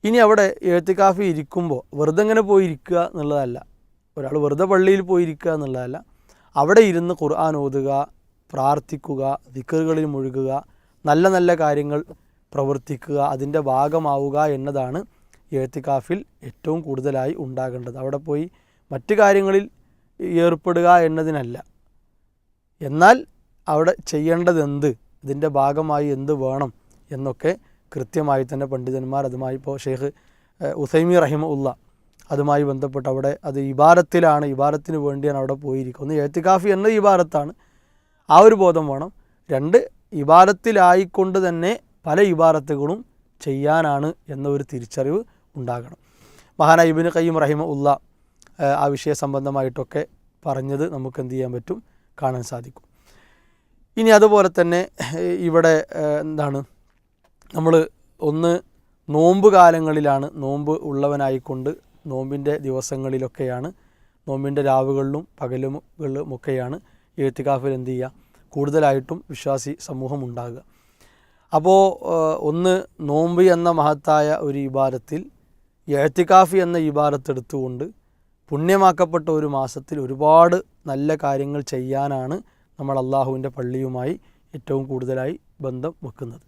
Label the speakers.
Speaker 1: ഇനി അവിടെ എഴുത്തിക്കാഫി ഇരിക്കുമ്പോൾ വെറുതെ ഇങ്ങനെ പോയിരിക്കുക എന്നുള്ളതല്ല, ഒരാൾ വെറുതെ പള്ളിയിൽ പോയിരിക്കുക എന്നുള്ളതല്ല, അവിടെ ഇരുന്ന് ഖുർആൻ ഓതുക, പ്രാർത്ഥിക്കുക, ദിക്റുകളിൽ മുഴുകുക, നല്ല നല്ല കാര്യങ്ങൾ പ്രവർത്തിക്കുക, അതിൻ്റെ ഭാഗമാവുക എന്നതാണ് എഴുത്തിക്കാഫിൽ ഏറ്റവും കൂടുതലായി ഉണ്ടാകേണ്ടത്. അവിടെ പോയി മറ്റു കാര്യങ്ങളിൽ ഏർപ്പെടുക എന്നതിനല്ല. എന്നാൽ അവിടെ ചെയ്യേണ്ടത് എന്ത്, ഇതിൻ്റെ ഭാഗമായി എന്ത് വേണം എന്നൊക്കെ കൃത്യമായി തന്നെ പണ്ഡിതന്മാർ അതുമായി, ഇപ്പോൾ ഷെയ്ഖ് ഉസൈമി റഹിമഹുല്ല അതുമായി ബന്ധപ്പെട്ട് അവിടെ അത് ഇബാദത്തിലാണ്, ഇബാദത്തിന് വേണ്ടിയാണ് അവിടെ പോയിരിക്കുന്നത്. ഒന്ന് എഴുത്തിക്കാഫി എന്ന ഇബാദത്താണ്, ആ ഒരു ബോധം വേണം. രണ്ട്, ഇബാദത്തിലായിക്കൊണ്ട് തന്നെ പല ഇബാദത്തുകളും ചെയ്യാനാണ് എന്ന ഒരു തിരിച്ചറിവ് ഉണ്ടാകണം. മഹാനായ ഇബ്നു ഖയ്യിം റഹിമഹുല്ല ആ വിഷയ സംബന്ധമായിട്ടൊക്കെ പറഞ്ഞത് നമുക്ക് എന്ത് ചെയ്യാൻ പറ്റും, കാണാൻ സാധിക്കും. ഇനി അതുപോലെ തന്നെ ഇവിടെ എന്താണ്, നമ്മൾ ഒന്ന് നോമ്പ് കാലങ്ങളിലാണ്, നോമ്പ് ഉള്ളവനായിക്കൊണ്ട് നോമ്പിൻ്റെ ദിവസങ്ങളിലൊക്കെയാണ്, നോമ്പിൻ്റെ രാവുകളിലും പകലുകളിലുമൊക്കെയാണ് എഴുത്തിക്കാഫിൽ എന്ത് ചെയ്യുക, കൂടുതലായിട്ടും വിശ്വാസി സമൂഹം ഉണ്ടാകുക. അപ്പോൾ ഒന്ന് നോമ്പ് എന്ന മഹത്തായ ഒരു ഇബാദത്തിൽ എഴുത്തിക്കാഫി എന്ന ഇബാദത്ത് എടുത്തുകൊണ്ട് പുണ്യമാക്കപ്പെട്ട ഒരു മാസത്തിൽ ഒരുപാട് നല്ല കാര്യങ്ങൾ ചെയ്യാനാണ് നമ്മൾ അള്ളാഹുവിൻ്റെ പള്ളിയുമായി ഏറ്റവും കൂടുതലായി ബന്ധം വെക്കുന്നത്.